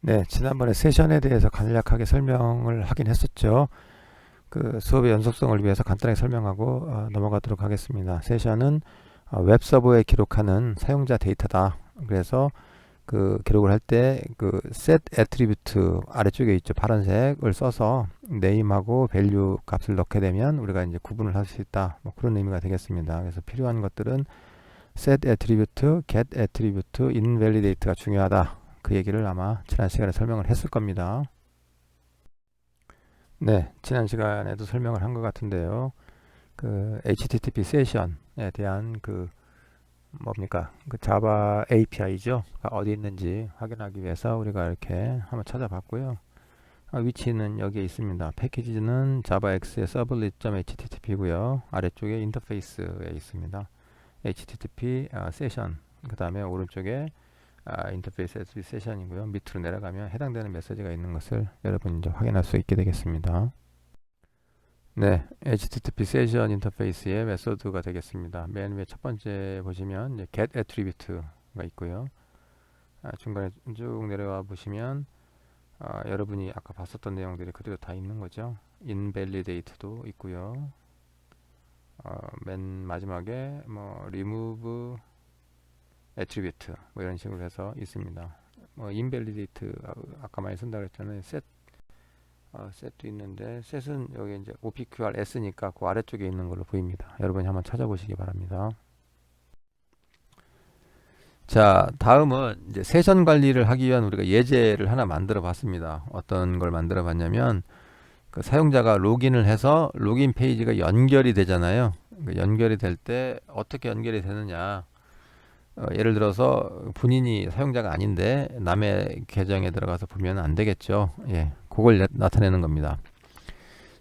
네, 지난번에 세션에 대해서 간략하게 설명을 하긴 했었죠. 그 수업의 연속성을 위해서 간단하게 설명하고 넘어가도록 하겠습니다. 세션은 웹서버에 기록하는 사용자 데이터다. 그래서 그 기록을 할 때 그 set attribute 아래쪽에 있죠. 파란색을 써서 name하고 value 값을 넣게 되면 우리가 이제 구분을 할 수 있다. 뭐 그런 의미가 되겠습니다. 그래서 필요한 것들은 set attribute, get attribute, invalidate가 중요하다. 그 얘기를 아마 지난 시간에 설명을 했을 겁니다. 네, 지난 시간에도 설명을 한 것 같은데요. 그 HTTP 세션에 대한 그 뭡니까? 그 자바 API죠. 어디 있는지 확인하기 위해서 우리가 이렇게 한번 찾아봤고요. 위치는 여기에 있습니다. 패키지는 javax의 servlet.htttp고요. 아래쪽에 인터페이스에 있습니다. HTTP 세션. 그 다음에 오른쪽에 인터페이스 SB 세션이고요. 밑으로 내려가면 해당되는 메시지가 있는 것을 여러분 이제 확인할 수 있게 되겠습니다. 네, HTTP 세션 인터페이스의 메소드가 되겠습니다. 맨 위에 첫 번째 보시면 이제 get attribute가 있고요. 중간에 쭉 내려와 보시면 여러분이 아까 봤었던 내용들이 그대로 다 있는 거죠. invalidate도 있고요. 맨 마지막에 뭐 remove attribute 뭐 이런 식으로 해서 있습니다. 뭐 invalidate 아까 많이 쓴다고 했잖아요. set도 있는데 set은 여기 이제 OPQRS니까 그 아래쪽에 있는 걸로 보입니다. 여러분이 한번 찾아보시기 바랍니다. 자, 다음은 이제 세션 관리를 하기 위한 우리가 예제를 하나 만들어 봤습니다. 어떤 걸 만들어 봤냐면 그 사용자가 로그인을 해서 로그인 페이지가 연결이 되잖아요. 그 연결이 될 때 어떻게 연결이 되느냐. 예를 들어서 본인이 사용자가 아닌데 남의 계정에 들어가서 보면 안 되겠죠. 예, 그걸 나타내는 겁니다.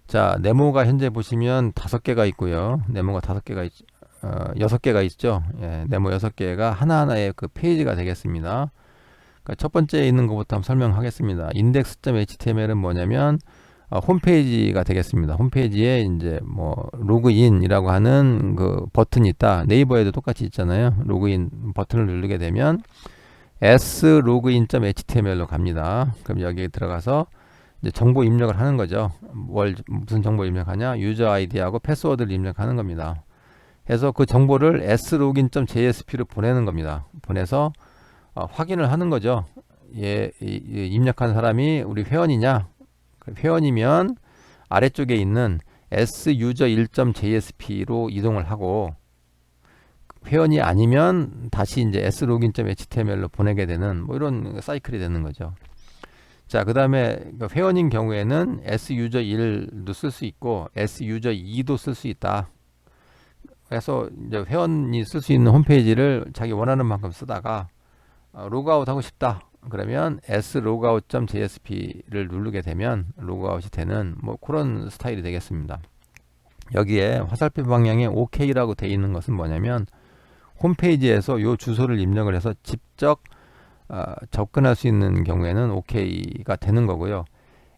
자, 네모가 현재 보시면 5개가 있고요. 네모가 6개가 있죠. 예, 네모 6개가 하나하나의 그 페이지가 되겠습니다. 그러니까 첫 번째 있는 것부터 한번 설명하겠습니다. index.html은 뭐냐면 홈페이지가 되겠습니다. 홈페이지에 이제 뭐 로그인이라고 하는 그 버튼이 있다. 네이버에도 똑같이 있잖아요. 로그인 버튼을 누르게 되면 slogin.html로 갑니다. 그럼 여기에 들어가서 이제 정보 입력을 하는 거죠. 무슨 정보 입력하냐? 유저 아이디하고 패스워드를 입력하는 겁니다. 해서 그 정보를 slogin.jsp로 보내는 겁니다. 보내서 확인을 하는 거죠. 입력한 사람이 우리 회원이냐? 회원이면 아래쪽에 있는 suser1.jsp로 이동을 하고 회원이 아니면 다시 이제 slogin.html로 보내게 되는 뭐 이런 사이클이 되는 거죠. 자, 그 다음에 회원인 경우에는 suser1도 쓸 수 있고 suser2도 쓸 수 있다. 그래서 이제 회원이 쓸 수 있는 홈페이지를 자기 원하는 만큼 쓰다가 로그아웃 하고 싶다. 그러면 slogout.jsp를 누르게 되면 로그아웃이 되는 뭐 그런 스타일이 되겠습니다. 여기에 화살표 방향에 OK라고 되어 있는 것은 뭐냐면 홈페이지에서 요 주소를 입력을 해서 직접 접근할 수 있는 경우에는 OK가 되는 거고요.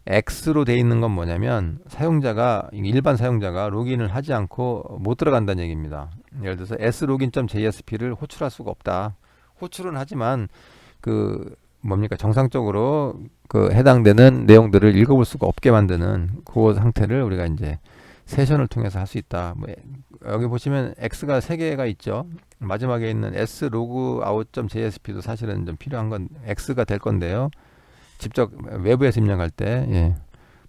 X로 되어 있는 건 뭐냐면 사용자가 일반 사용자가 로그인을 하지 않고 못 들어간다는 얘기입니다. 예를 들어서 slogin.jsp를 호출할 수가 없다. 호출은 하지만 그 뭡니까 정상적으로 그 해당되는 내용들을 읽어볼 수가 없게 만드는 그 상태를 우리가 이제 세션을 통해서 할 수 있다. 뭐 여기 보시면 X가 3개가 있죠. 마지막에 있는 slogout.jsp도 사실은 좀 필요한 건 X가 될 건데요. 직접 외부에서 입력할 때 예,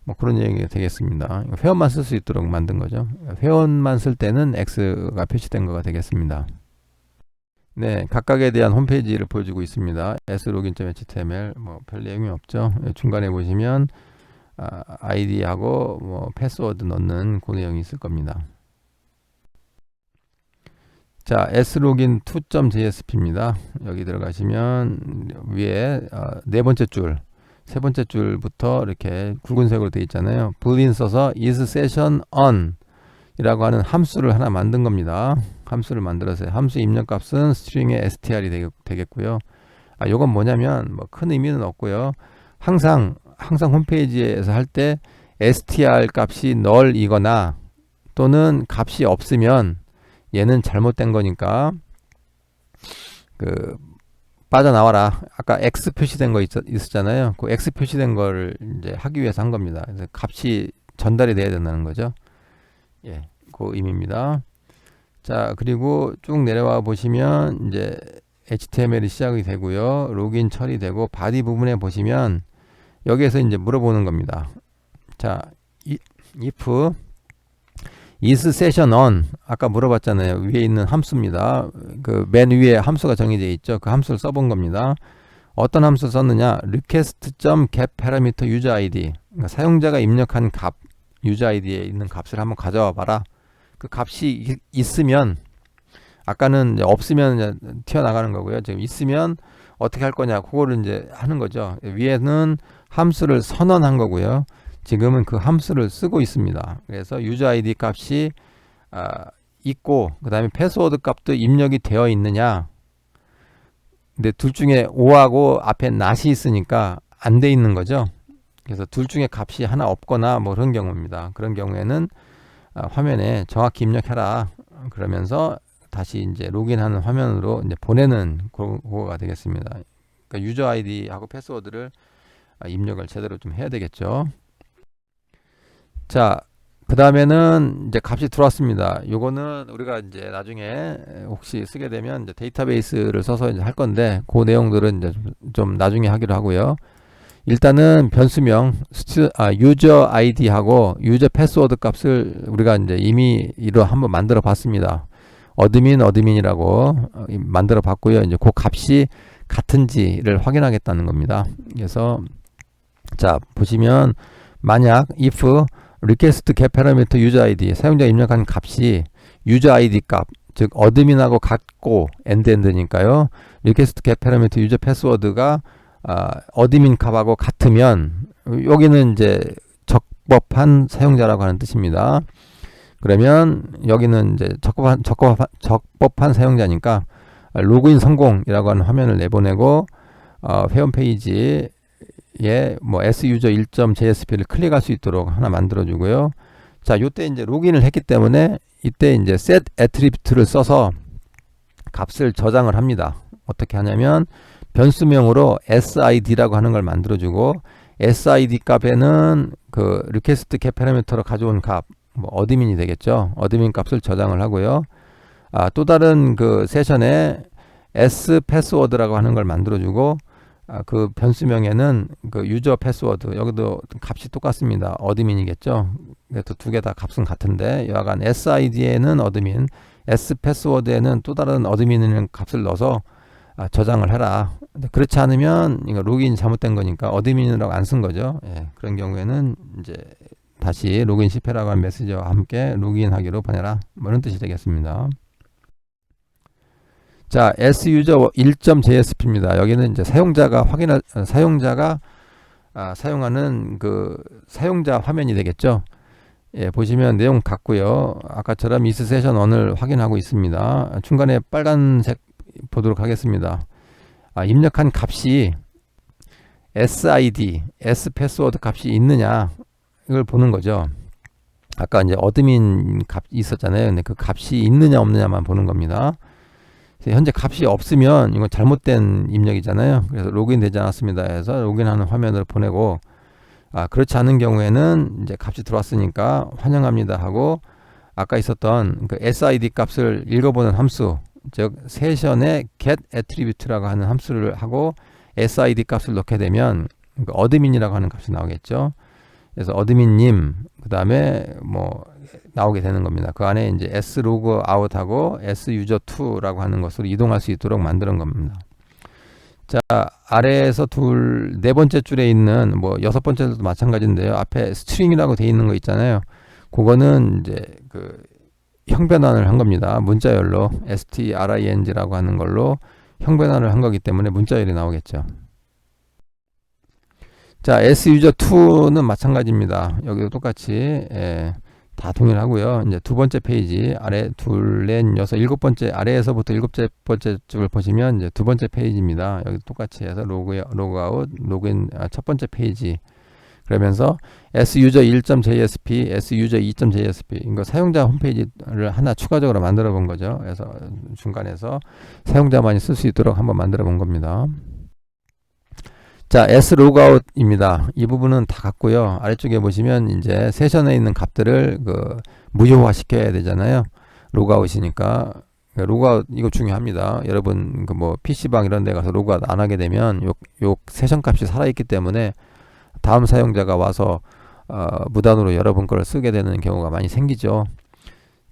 뭐 그런 얘기가 되겠습니다. 회원만 쓸 수 있도록 만든 거죠. 회원만 쓸 때는 X가 표시된 거가 되겠습니다. 네, 각각에 대한 홈페이지를 보여주고 있습니다. slogin.html 뭐 별 내용이 없죠. 중간에 보시면 아이디하고 뭐 패스워드 넣는 그 내용이 있을 겁니다. 자, slogin2.jsp입니다. 여기 들어가시면 위에 네 번째 줄, 세 번째 줄부터 이렇게 굵은색으로 되어 있잖아요. boolean 써서 is session on 이라고 하는 함수를 하나 만든 겁니다. 함수를 만들어서 함수 입력 값은 string의 str이 되겠고요. 요건 뭐냐면 뭐 큰 의미는 없고요. 항상 홈페이지에서 할 때 str 값이 null이거나 또는 값이 없으면 얘는 잘못된 거니까 그 빠져나와라. 아까 X 표시된 거 있었잖아요. 그 X 표시된 거를 이제 하기 위해서 한 겁니다. 그래서 값이 전달이 돼야 된다는 거죠. 예, 그 의미입니다. 자, 그리고 쭉 내려와 보시면 이제 HTML이 시작이 되고요. 로그인 처리되고 바디 부분에 보시면 여기에서 이제 물어보는 겁니다. 자, if is session on 아까 물어봤잖아요. 위에 있는 함수입니다. 그 맨 위에 함수가 정의되어 있죠. 그 함수를 써본 겁니다. 어떤 함수 썼느냐? request.getParameter userID 그러니까 사용자가 입력한 값 userID에 있는 값을 한번 가져와 봐라. 그 값이 있으면 아까는 이제 없으면 이제 튀어나가는 거고요. 지금 있으면 어떻게 할 거냐? 그거를 이제 하는 거죠. 위에는 함수를 선언한 거고요. 지금은 그 함수를 쓰고 있습니다. 그래서 user ID 값이 있고 그 다음에 패스워드 값도 입력이 되어 있느냐. 근데 둘 중에 5하고 앞에 not이 있으니까 안 돼 있는 거죠. 그래서 둘 중에 값이 하나 없거나 뭐 그런 경우입니다. 그런 경우에는 화면에 정확히 입력해라. 그러면서 다시 이제 로그인하는 화면으로 이제 보내는 그거가 되겠습니다. 그러니까 유저 아이디하고 패스워드를 입력을 제대로 좀 해야 되겠죠. 자, 그 다음에는 이제 값이 들어왔습니다. 요거는 우리가 이제 나중에 혹시 쓰게 되면 이제 데이터베이스를 써서 이제 할 건데 그 내용들은 이제 좀 나중에 하기로 하고요. 일단은 변수명 유저 아이디하고 유저 패스워드 값을 우리가 이제 이미 이로 한번 만들어 봤습니다. 어드민이라고 만들어 봤고요. 이제 그 값이 같은지를 확인하겠다는 겁니다. 그래서 자 보시면 만약 if request get parameter user id 사용자 입력한 값이 user id 값 즉 어드민하고 같고 end니까요. request get parameter user password가 어드민 값하고 같으면 여기는 이제 적법한 사용자라고 하는 뜻입니다. 그러면 여기는 이제 적법한 사용자니까 로그인 성공이라고 하는 화면을 내보내고 회원페이지에 뭐 suser1.jsp를 클릭할 수 있도록 하나 만들어 주고요. 자, 요때 이제 로그인을 했기 때문에 이때 이제 set attribute를 써서 값을 저장을 합니다. 어떻게 하냐면 변수명으로 SID라고 하는 걸 만들어 주고 SID 값에는 그 request get parameter로 가져온 값 뭐 어드민이 되겠죠. 어드민 값을 저장을 하고요. 또 다른 그 세션에 S 패스워드라고 하는 걸 만들어 주고 그 변수명에는 그 유저 패스워드 여기도 값이 똑같습니다. 어드민이겠죠. 그래도 두 개 다 값은 같은데 여하간 SID에는 어드민, S 패스워드에는 또 다른 어드민이라는 값을 넣어서 저장을 해라. 그렇지 않으면 이거 로그인이 잘못된 거니까 어드민이라고 안 쓴 거죠. 예, 그런 경우에는 이제 다시 로그인 실패라고 하는 메시지와 함께 로그인하기로 보내라. 뭐 이런 뜻이 되겠습니다. 자, suser1.jsp입니다. 여기는 이제 사용자가 사용하는 그 사용자 화면이 되겠죠. 예, 보시면 내용 같고요. 아까처럼 is session 1을 확인하고 있습니다. 중간에 빨간색 보도록 하겠습니다. 입력한 값이 SID, S 패스워드 값이 있느냐 이걸 보는 거죠. 아까 이제 어드민 값 있었잖아요. 근데 그 값이 있느냐 없느냐만 보는 겁니다. 현재 값이 없으면 이건 잘못된 입력이잖아요. 그래서 로그인 되지 않았습니다 해서 로그인하는 화면을 보내고 그렇지 않은 경우에는 이제 값이 들어왔으니까 환영합니다 하고 아까 있었던 그 SID 값을 읽어보는 함수 즉 세션에 get attribute라고 하는 함수를 하고 SID 값을 넣게 되면 어드민이라고 하는 값이 나오겠죠. 그래서 어드민님 그 다음에 뭐 나오게 되는 겁니다. 그 안에 이제 slogout하고 suser2라고 하는 것으로 이동할 수 있도록 만드는 겁니다. 자, 아래에서 네 번째 줄에 있는 뭐 여섯 번째도 마찬가지인데요. 앞에 string이라고 되어 있는 거 있잖아요. 그거는 이제 그 형변환을 한 겁니다. 문자열로 string라고 하는 걸로 형변환을 한 거기 때문에 문자열이 나오겠죠. 자, suser2는 마찬가지입니다. 여기도 똑같이 다 동일하고요. 이제 두 번째 페이지 아래 둘, 넷, 여섯, 일곱 번째 아래에서부터 일곱 번째 줄을 보시면 이제 두 번째 페이지입니다. 여기 똑같이 해서 로그아웃, 로그인 첫 번째 페이지. 그러면서 suser1.jsp, suser2.jsp 이거 사용자 홈페이지를 하나 추가적으로 만들어 본 거죠. 그래서 중간에서 사용자만이 쓸 수 있도록 한번 만들어 본 겁니다. 자, slogout입니다. 이 부분은 다 같고요. 아래쪽에 보시면 이제 세션에 있는 값들을 무효화 시켜야 되잖아요. 로그아웃이니까. 로그아웃 이거 중요합니다. 여러분 뭐 PC방 이런 데 가서 로그아웃 안 하게 되면 요 세션 값이 살아있기 때문에 다음 사용자가 와서 무단으로 여러분 걸 쓰게 되는 경우가 많이 생기죠.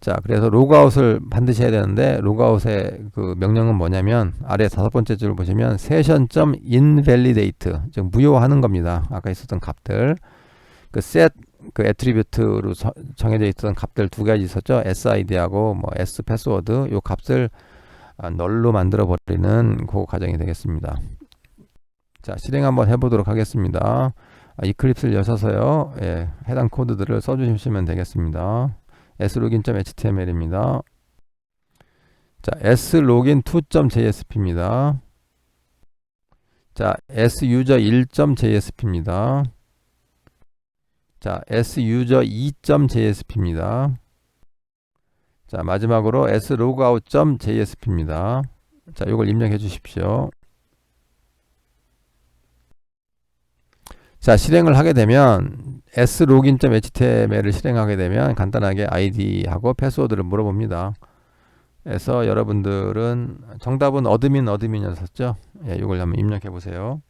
자, 그래서 로그아웃을 반드시 해야 되는데 로그아웃의 그 명령은 뭐냐면 아래 다섯 번째 줄 보시면 session.invalidate 즉 무효화하는 겁니다. 아까 있었던 값들 set 그 애트리뷰트로 정해져 있던 값들 두 가지 있었죠. sid하고 뭐 s 패스워드 요 값을 널로 만들어 버리는 그 과정이 되겠습니다. 자, 실행 한번 해보도록 하겠습니다. 이클립스를 여셔서요. 예, 해당 코드들을 써주시면 되겠습니다. slogin.html입니다. 자, slogin2.jsp입니다. 자, suser1.jsp입니다. 자, suser2.jsp입니다. 자, 마지막으로 slogout.jsp입니다. 자, 이걸 입력해 주십시오. 자, 실행을 하게 되면 slogin.html을 실행하게 되면 간단하게 id하고 패스워드를 물어봅니다. 그래서 여러분들은 정답은 어드민이었었죠? 예, 이걸 한번 입력해 보세요.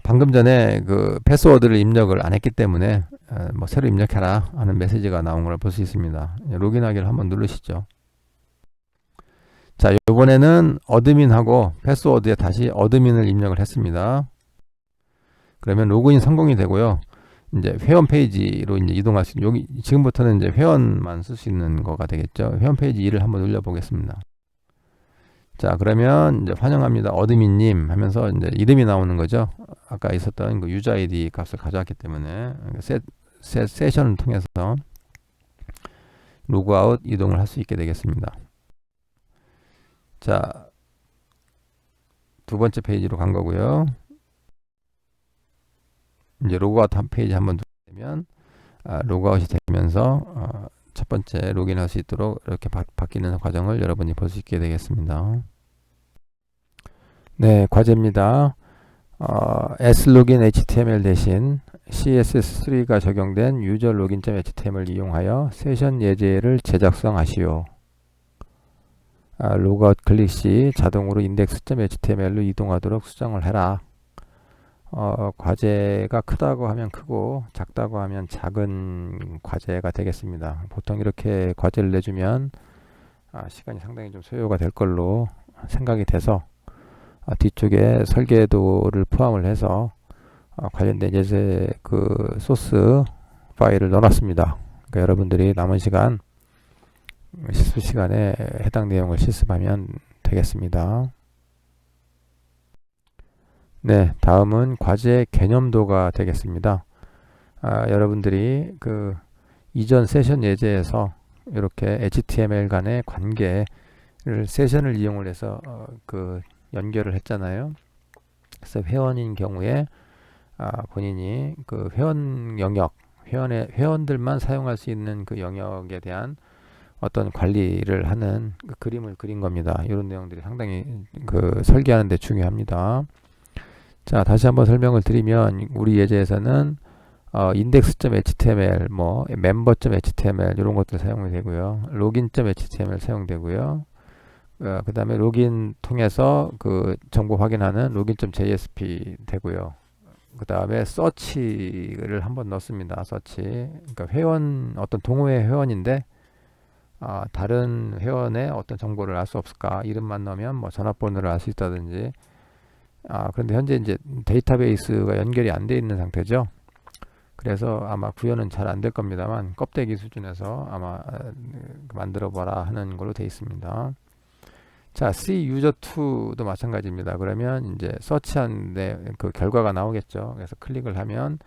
방금 전에 그 패스워드를 입력을 안 했기 때문에 뭐 새로 입력해라 하는 메시지가 나온 걸 볼 수 있습니다. 로그인하기를 한번 누르시죠. 자, 이번에는 어드민하고 패스워드에 다시 어드민을 입력을 했습니다. 그러면 로그인 성공이 되고요. 이제 회원 페이지로 이제 이동할 수 있는, 여기 지금부터는 이제 회원만 쓸 수 있는 거가 되겠죠. 회원 페이지 2를 한번 눌러 보겠습니다. 자, 그러면 이제 환영합니다. 어드민님 하면서 이제 이름이 나오는 거죠. 아까 있었던 그 유저 아이디 값을 가져왔기 때문에 세션을 통해서 로그아웃 이동을 할 수 있게 되겠습니다. 자, 두 번째 페이지로 간 거고요. 이제 로그아웃 한 페이지 한번 누르면 로그아웃이 되면서 첫 번째 로그인할 수 있도록 이렇게 바뀌는 과정을 여러분이 볼 수 있게 되겠습니다. 네, 과제입니다. slogin html 대신 css3가 적용된 userlogin.html을 이용하여 세션 예제를 제작성하시오. 로그아웃 클릭 시 자동으로 index.html로 이동하도록 수정을 해라. 과제가 크다고 하면 크고 작다고 하면 작은 과제가 되겠습니다. 보통 이렇게 과제를 내주면 시간이 상당히 좀 소요가 될 걸로 생각이 돼서 뒤쪽에 설계도를 포함을 해서 관련된 예제 그 소스 파일을 넣어놨습니다. 그러니까 여러분들이 남은 시간 실습 시간에 해당 내용을 실습하면 되겠습니다. 네, 다음은 과제 개념도가 되겠습니다. 여러분들이 그 이전 세션 예제에서 이렇게 HTML 간의 관계를 세션을 이용을 해서 그 연결을 했잖아요. 그래서 회원인 경우에 본인이 그 회원 영역, 회원들만 사용할 수 있는 그 영역에 대한 어떤 관리를 하는 그 그림을 그린 겁니다. 이런 내용들이 상당히 그 설계하는 데 중요합니다. 자, 다시 한번 설명을 드리면 우리 예제에서는 index.html, 뭐 member.html 이런 것들 사용이 되고요. login.html 사용되고요. 그 다음에 로긴 통해서 그 정보 확인하는 login.jsp 되고요. 그 다음에 서치를 한번 넣습니다. 서치. 그러니까 회원, 어떤 동호회 회원인데 다른 회원의 어떤 정보를 알 수 없을까? 이름만 넣으면 뭐 전화번호를 알 수 있다든지. 그런데 현재 이제 데이터베이스가 연결이 안 돼 있는 상태죠. 그래서 아마 구현은 잘 안 될 겁니다만 껍데기 수준에서 아마 만들어 봐라 하는 걸로 되어 있습니다. 자, C user2도 마찬가지입니다. 그러면 이제 서치하는데 그 결과가 나오겠죠. 그래서 클릭을 하면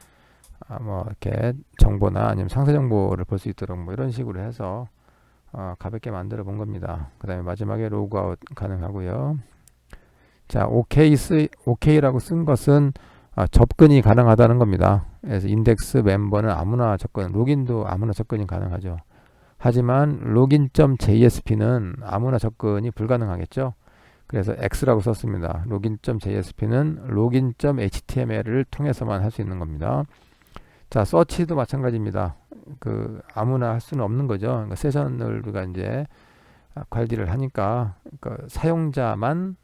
뭐 이렇게 정보나 아니면 상세 정보를 볼 수 있도록 뭐 이런 식으로 해서 가볍게 만들어 본 겁니다. 그 다음에 마지막에 로그아웃 가능하고요. 자, OK라고 쓴 것은 접근이 가능하다는 겁니다. 그래서 인덱스 멤버는 아무나 접근, 로긴도 아무나 접근이 가능하죠. 하지만 login.jsp는 아무나 접근이 불가능하겠죠. 그래서 X라고 썼습니다. login.jsp는 login.html을 통해서만 할 수 있는 겁니다. 자, 서치도 마찬가지입니다. 그 아무나 할 수는 없는 거죠. 그러니까 세션을 우리가 이제 관리를 하니까 그러니까 사용자만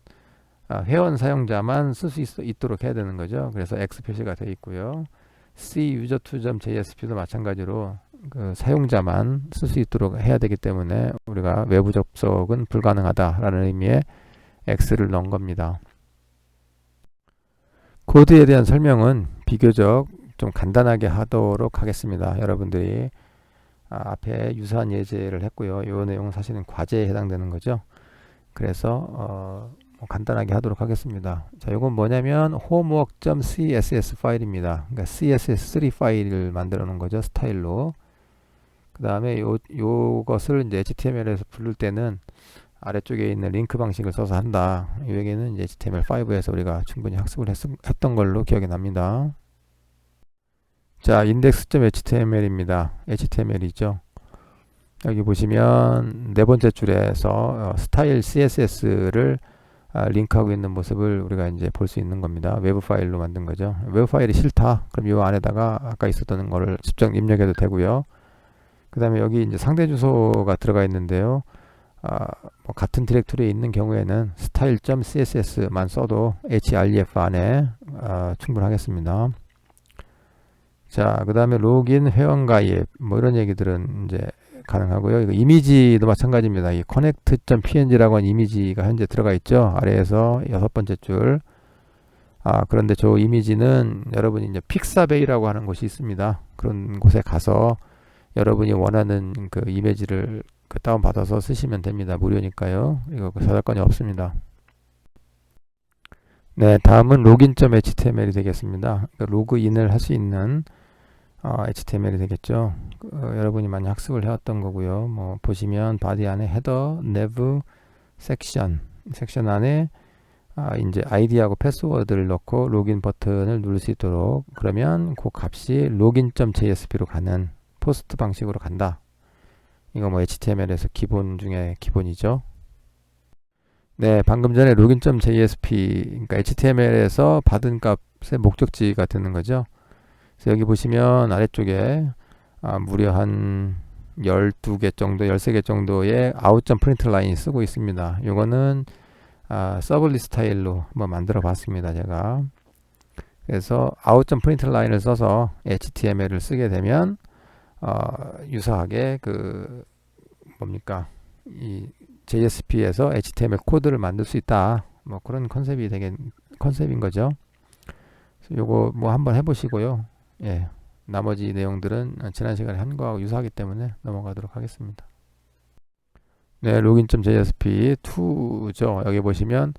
회원 사용자만 쓸 수 있도록 해야 되는 거죠. 그래서 X 표시가 되어 있고요. C user2.jsp도 마찬가지로 그 사용자만 쓸 수 있도록 해야 되기 때문에 우리가 외부 접속은 불가능하다라는 의미의 X를 넣은 겁니다. 코드에 대한 설명은 비교적 좀 간단하게 하도록 하겠습니다. 여러분들이 앞에 유사한 예제를 했고요. 이 내용은 사실은 과제에 해당되는 거죠. 그래서 간단하게 하도록 하겠습니다. 자, 이건 뭐냐면 homework.css 파일입니다. 그러니까 css3 파일을 만들어 놓은 거죠. 스타일로. 그 다음에 요것을 이제 HTML에서 부를 때는 아래쪽에 있는 링크 방식을 써서 한다. 이 얘기는 이제 HTML5에서 우리가 충분히 학습을 했던 걸로 기억이 납니다. 자, index.html입니다. HTML이죠. 여기 보시면 네 번째 줄에서 스타일 CSS를 링크하고 있는 모습을 우리가 이제 볼 수 있는 겁니다. 웨브 파일로 만든 거죠. 웨브 파일이 싫다. 그럼 이 안에다가 아까 있었던 거를 직접 입력해도 되고요. 그 다음에 여기 이제 상대 주소가 들어가 있는데요. 뭐 같은 디렉토리에 있는 경우에는 style.css만 써도 href 안에 충분하겠습니다. 자, 그 다음에 로긴, 회원 가입 뭐 이런 얘기들은 이제 가능하고요. 이거 이미지도 마찬가지입니다. 이 connect.png라고 하는 이미지가 현재 들어가 있죠. 아래에서 여섯 번째 줄. 그런데 저 이미지는 여러분이 이제 픽사베이라고 하는 곳이 있습니다. 그런 곳에 가서 여러분이 원하는 그 이미지를 다운받아서 쓰시면 됩니다. 무료니까요. 이거 저작권이 없습니다. 네, 다음은 login.html이 되겠습니다. 그러니까 로그인을 할 수 있는 HTML이 되겠죠. 여러분이 많이 학습을 해왔던 거고요. 뭐 보시면 바디 안에 헤더, nev, 섹션 안에 이제 아이디하고 패스워드를 넣고 로그인 버튼을 누를 수 있도록, 그러면 그 값이 login.jsp로 가는 포스트 방식으로 간다. 이거 뭐 HTML에서 기본 중에 기본이죠. 네, 방금 전에 login.jsp, 그러니까 HTML에서 받은 값의 목적지가 되는 거죠. 그래서 여기 보시면 아래쪽에 무려 한 12개 정도, 13개 정도의 out.println이 쓰고 있습니다. 이거는 서블리 스타일로 한번 만들어 봤습니다, 제가. 그래서 out.println을 써서 HTML을 쓰게 되면 유사하게 그 뭡니까, 이 JSP에서 HTML 코드를 만들 수 있다. 뭐 그런 컨셉인 거죠. 요거 뭐 한번 해보시고요. 예, 나머지 내용들은 지난 시간에 한 거하고 유사하기 때문에 넘어가도록 하겠습니다. 네, login.jsp2죠. 여기 보시면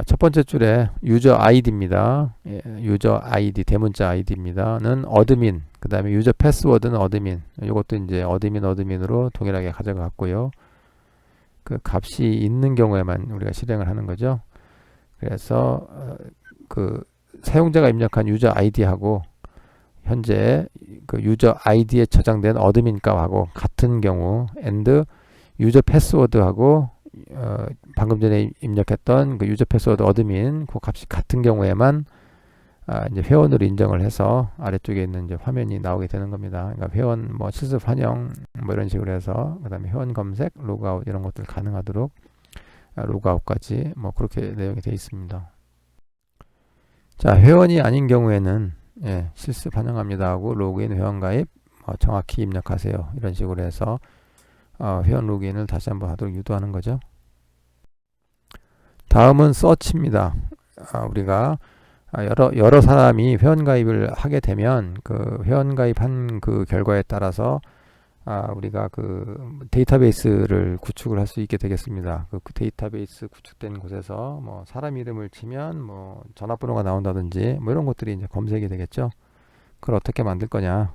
첫 번째 줄에 유저 아이디입니다. 예, 유저 아이디, 대문자 아이디입니다.는 어드민, 그 다음에 유저 패스워드는 어드민. 이것도 이제 어드민으로 동일하게 가져갔고요. 그 값이 있는 경우에만 우리가 실행을 하는 거죠. 그래서 그 사용자가 입력한 유저 아이디하고 현재 그 유저 아이디에 저장된 어드민 값하고 같은 경우, and 유저 패스워드하고 방금 전에 입력했던 그 유저 패스워드 어드민 그 값이 같은 경우에만 이제 회원으로 인정을 해서 아래쪽에 있는 이제 화면이 나오게 되는 겁니다. 그러니까 회원 뭐 실습 환영 뭐 이런 식으로 해서 그다음에 회원 검색, 로그아웃 이런 것들 가능하도록 로그아웃까지 뭐 그렇게 내용이 되어 있습니다. 자, 회원이 아닌 경우에는 실습 환영합니다 하고 로그인, 회원 가입 정확히 입력하세요. 이런 식으로 해서 회원 로그인을 다시 한번 하도록 유도하는 거죠. 다음은 서치입니다. 우리가 여러 사람이 회원 가입을 하게 되면 그 회원 가입한 그 결과에 따라서 우리가 그 데이터베이스를 구축을 할 수 있게 되겠습니다. 그 데이터베이스 구축된 곳에서 뭐 사람 이름을 치면 뭐 전화번호가 나온다든지 뭐 이런 것들이 이제 검색이 되겠죠. 그걸 어떻게 만들 거냐,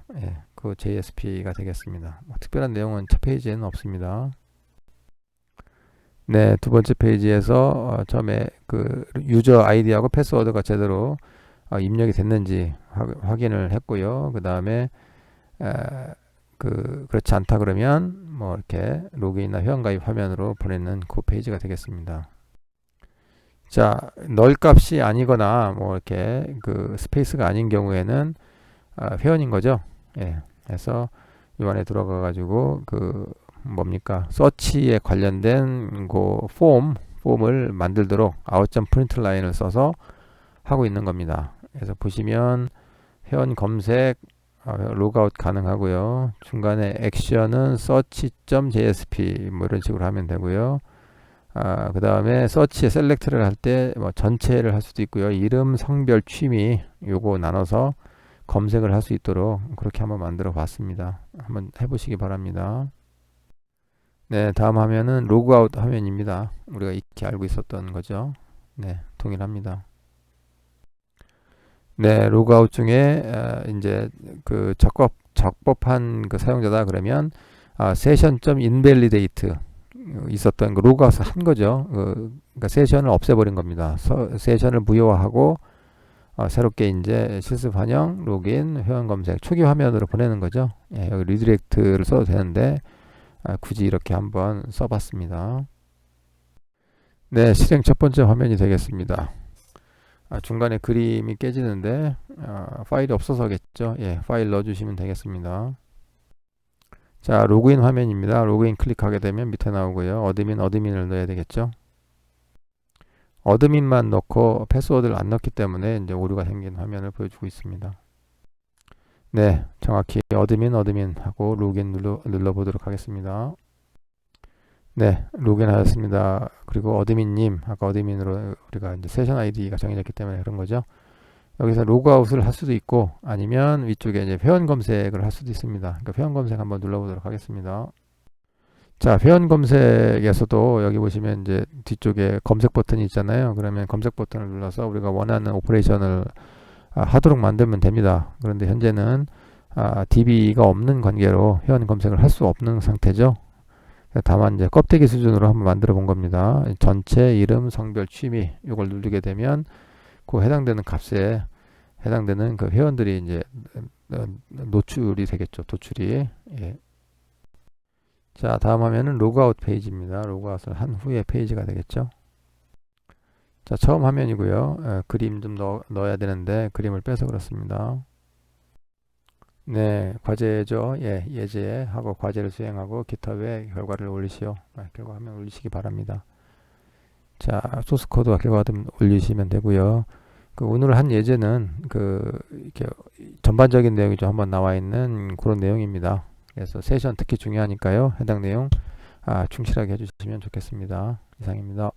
그 JSP가 되겠습니다. 뭐 특별한 내용은 첫 페이지에는 없습니다. 네, 두 번째 페이지에서 처음에 그 유저 아이디하고 패스워드가 제대로 입력이 됐는지 확인을 했고요. 그 다음에 그렇지 않다 그러면 뭐 이렇게 로그인이나 회원가입 화면으로 보내는 그 페이지가 되겠습니다. 자, 널 값이 아니거나 뭐 이렇게 그 스페이스가 아닌 경우에는 회원인 거죠. 예. 그래서 이 안에 들어가 가지고 그 뭡니까? 서치에 관련된 그 폼을 만들도록 아웃점 프린트 라인을 써서 하고 있는 겁니다. 그래서 보시면 회원 검색 로그아웃 가능하고요. 중간에 액션은 search.jsp 뭐 이런 식으로 하면 되고요. 그 다음에 서치에 셀렉트를 할 때 뭐 전체를 할 수도 있고요. 이름, 성별, 취미 요거 나눠서 검색을 할 수 있도록 그렇게 한번 만들어 봤습니다. 한번 해보시기 바랍니다. 네, 다음 화면은 로그아웃 화면입니다. 우리가 익히 알고 있었던 거죠. 네, 동일합니다. 네, 로그아웃 중에 이제 그 적법한 그 사용자다 그러면 session.invalidate 있었던 그 로그아웃을 한 거죠. 그러니까 세션을 없애버린 겁니다. 세션을 무효화하고 새롭게 이제 실습 환영, 로그인, 회원 검색, 초기 화면으로 보내는 거죠. 예, 여기 리디렉트를 써도 되는데 굳이 이렇게 한번 써봤습니다. 네, 실행 첫 번째 화면이 되겠습니다. 중간에 그림이 깨지는데 파일이 없어서겠죠. 예, 파일 넣어주시면 되겠습니다. 자, 로그인 화면입니다. 로그인 클릭하게 되면 밑에 나오고요. 어드민을 넣어야 되겠죠. 어드민만 넣고 패스워드를 안 넣기 때문에 이제 오류가 생긴 화면을 보여주고 있습니다. 네, 정확히 어드민 하고 로그인 눌러보도록 하겠습니다. 네, 로그인 하였습니다. 그리고 어드민님, 아까 어드민으로 우리가 이제 세션 아이디가 정해졌기 때문에 그런 거죠. 여기서 로그아웃을 할 수도 있고 아니면 위쪽에 이제 회원 검색을 할 수도 있습니다. 그러니까 회원 검색 한번 눌러보도록 하겠습니다. 자, 회원 검색에서도 여기 보시면 이제 뒤쪽에 검색 버튼이 있잖아요. 그러면 검색 버튼을 눌러서 우리가 원하는 오퍼레이션을 하도록 만들면 됩니다. 그런데 현재는 DB가 없는 관계로 회원 검색을 할 수 없는 상태죠. 다만 이제 껍데기 수준으로 한번 만들어 본 겁니다. 전체 이름, 성별, 취미 이걸 누르게 되면 그 해당되는 값에 해당되는 그 회원들이 이제 노출이 되겠죠. 도출이. 예. 자, 다음 화면은 로그아웃 페이지입니다. 로그아웃을 한 후에 페이지가 되겠죠. 자, 처음 화면이고요. 그림 좀 넣어야 되는데 그림을 빼서 그렇습니다. 네, 과제죠. 예, 예제하고 과제를 수행하고 GitHub에 결과를 올리시오. 결과화면 올리시기 바랍니다. 자, 소스 코드와 결과도 올리시면 되고요. 그 오늘 한 예제는 그 이렇게 전반적인 내용이 좀 한번 나와 있는 그런 내용입니다. 그래서 세션 특히 중요하니까요. 해당 내용 충실하게 해주시면 좋겠습니다. 이상입니다.